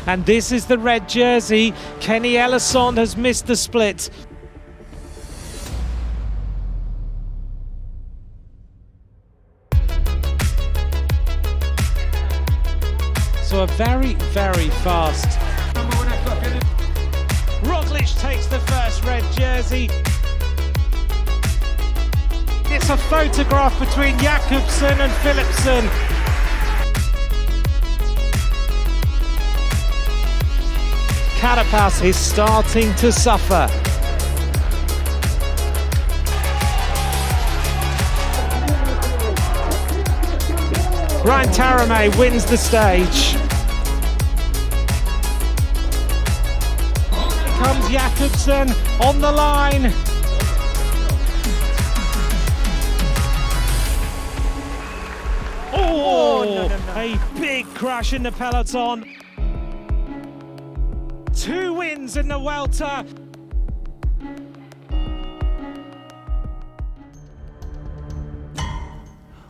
And this is the red jersey. Kenny Ellison has missed the split. So a very, very fast. Roglic takes the first red jersey. It's a photograph between Jakobsen and Philipsen. Carapaz is starting to suffer. Ryan Taramay wins the stage. Here comes Jakobsen on the line. Oh, a big crash in the peloton. 2 wins in the Vuelta.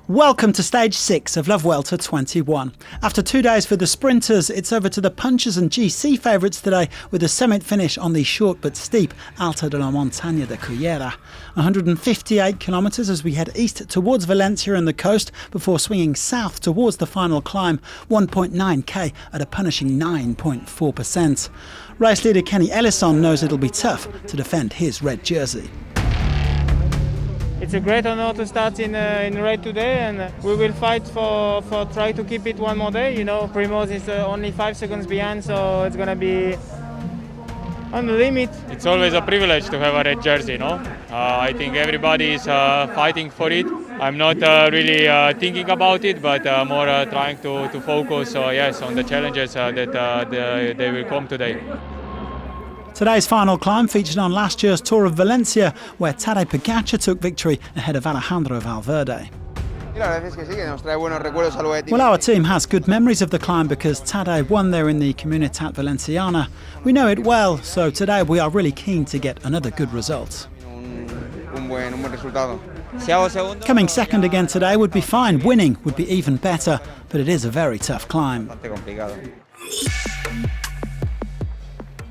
Welcome to stage 6 of La Vuelta 21. After 2 days for the sprinters, it's over to the punchers and GC favourites today with a summit finish on the short but steep Alto de la Montaña de Cullera. 158 kilometres as we head east towards Valencia and the coast before swinging south towards the final climb, 1.9k at a punishing 9.4%. Race leader Kenny Ellison knows it'll be tough to defend his red jersey. It's a great honor to start in red today, and we will fight for try to keep it one more day. You know, Primoz is only 5 seconds behind, so it's gonna be on the limit. It's always a privilege to have a red jersey, no? I think everybody is fighting for it. I'm not really thinking about it, but more trying to focus, yes, on the challenges that they will come today. Today's final climb featured on last year's Tour of Valencia, where Tadej Pogačar took victory ahead of Alejandro Valverde. Well, our team has good memories of the climb because Tadej won there in the Comunitat Valenciana. We know it well, so today we are really keen to get another good result. Coming second again today would be fine, winning would be even better, but it is a very tough climb.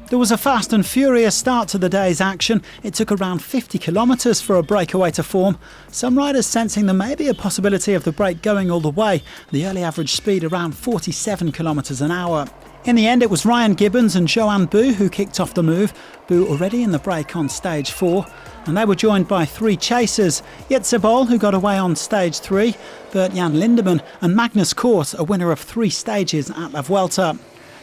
There was a fast and furious start to the day's action. It took around 50 kilometres for a breakaway to form. Some riders sensing there may be a possibility of the break going all the way. The early average speed around 47 kilometres an hour. In the end, it was Ryan Gibbons and Johan Bou who kicked off the move. Bou already in the break on stage 4. And they were joined by 3 chasers. Jetse Bol, who got away on stage 3. Bert-Jan Lindemann and Magnus Kort, a winner of 3 stages at La Vuelta.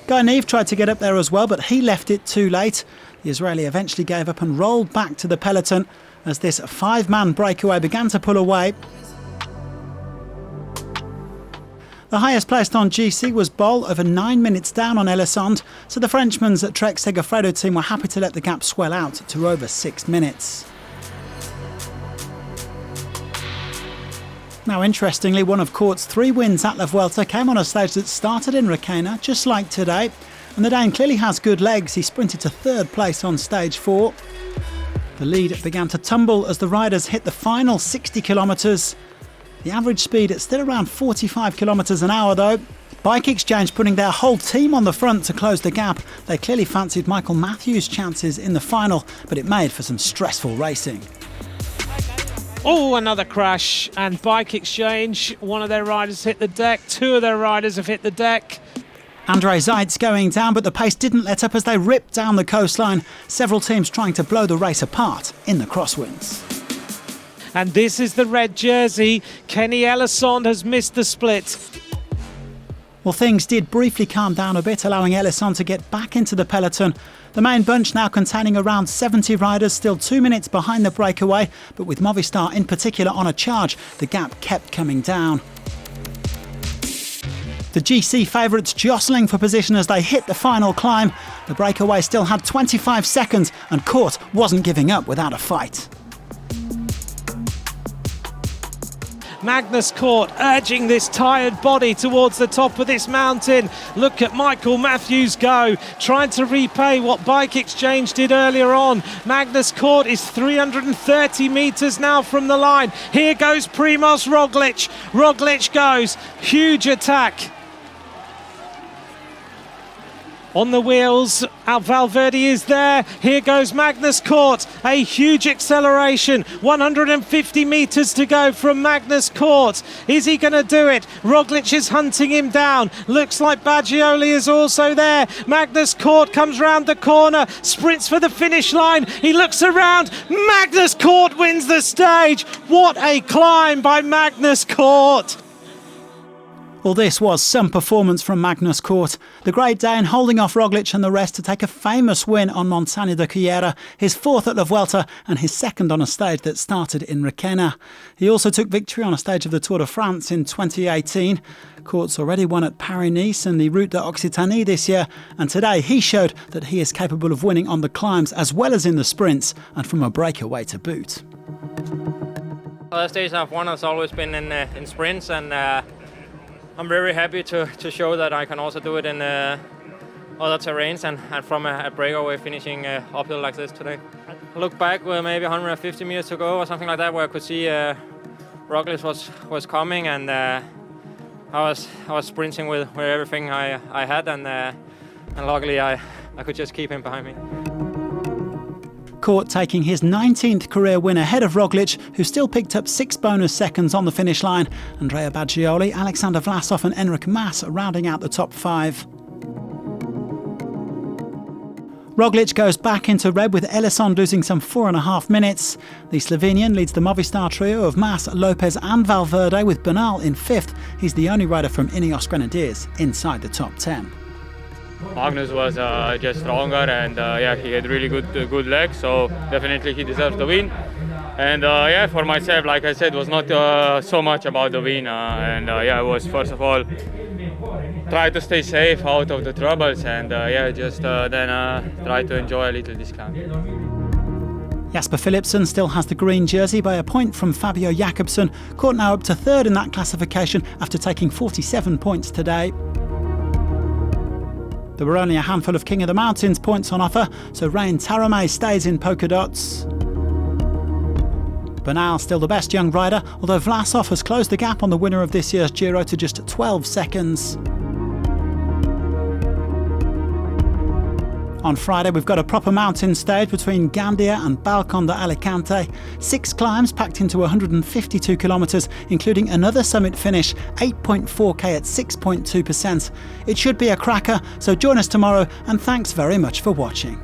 Guy Neve tried to get up there as well, but he left it too late. The Israeli eventually gave up and rolled back to the peloton as this 5-man breakaway began to pull away. The highest placed on GC was Bol, over 9 minutes down on Ellison, so the Frenchman's Trek Segafredo team were happy to let the gap swell out to over 6 minutes. Now, interestingly, one of Kort's 3 wins at La Vuelta came on a stage that started in Requena, just like today. And the Dane clearly has good legs. He sprinted to 3rd place on stage 4. The lead began to tumble as the riders hit the final 60 kilometres. The average speed at still around 45 kilometres an hour though. Bike Exchange putting their whole team on the front to close the gap. They clearly fancied Michael Matthews' chances in the final, but it made for some stressful racing. Oh, another crash, and Bike Exchange, one of their riders hit the deck, 2 of their riders have hit the deck. Andrei Zeitz going down, but the pace didn't let up as they ripped down the coastline. Several teams trying to blow the race apart in the crosswinds. And this is the red jersey. Kenny Ellison has missed the split. Well, things did briefly calm down a bit, allowing Ellison to get back into the peloton. The main bunch now containing around 70 riders, still 2 minutes behind the breakaway, but with Movistar in particular on a charge, the gap kept coming down. The GC favourites jostling for position as they hit the final climb. The breakaway still had 25 seconds and Kort wasn't giving up without a fight. Magnus Kort urging this tired body towards the top of this mountain. Look at Michael Matthews go, trying to repay what Bike Exchange did earlier on. Magnus Kort is 330 metres now from the line. Here goes Primoz Roglic. Roglic goes, huge attack. On the wheels, Valverde is there. Here goes Magnus Cort. A huge acceleration. 150 metres to go from Magnus Cort. Is he going to do it? Roglic is hunting him down. Looks like Baggioli is also there. Magnus Cort comes round the corner, sprints for the finish line. He looks around. Magnus Cort wins the stage. What a climb by Magnus Cort. Well, this was some performance from Magnus Cort. The great Dane holding off Roglic and the rest to take a famous win on Montaña de Cullera, his fourth at the Vuelta and his second on a stage that started in Requena. He also took victory on a stage of the Tour de France in 2018. Cort's already won at Paris-Nice and the Route d'Occitanie this year, and today he showed that he is capable of winning on the climbs as well as in the sprints, and from a breakaway to boot. The stage I've won has always been in sprints, and I'm very happy to show that I can also do it in other terrains and from a breakaway finishing uphill like this today. I look back with maybe 150 meters to go or something like that, where I could see Roglic was coming, and I was sprinting with everything I had, and luckily I could just keep him behind me. Cort taking his 19th career win ahead of Roglic, who still picked up 6 bonus seconds on the finish line. Andrea Baggioli, Alexander Vlasov and Enric Mas rounding out the top 5. Roglic goes back into red with Eliasson losing some 4.5 minutes. The Slovenian leads the Movistar trio of Mas, Lopez and Valverde, with Bernal in 5th. He's the only rider from Ineos Grenadiers inside the top 10. Magnus was just stronger, and he had really good legs, so definitely he deserves the win. And for myself, like I said, was not so much about the win, it was first of all try to stay safe out of the troubles, and then try to enjoy a little discount. Jasper Philipsen still has the green jersey by a point from Fabio Jakobsen, caught now up to 3rd in that classification after taking 47 points today. There were only a handful of King of the Mountains points on offer, so Rein Taramay stays in polka dots. Bernal still the best young rider, although Vlasov has closed the gap on the winner of this year's Giro to just 12 seconds. On Friday, we've got a proper mountain stage between Gandia and Balcón de Alicante. 6 climbs packed into 152 kilometres, including another summit finish, 8.4k at 6.2%. It should be a cracker, so join us tomorrow, and thanks very much for watching.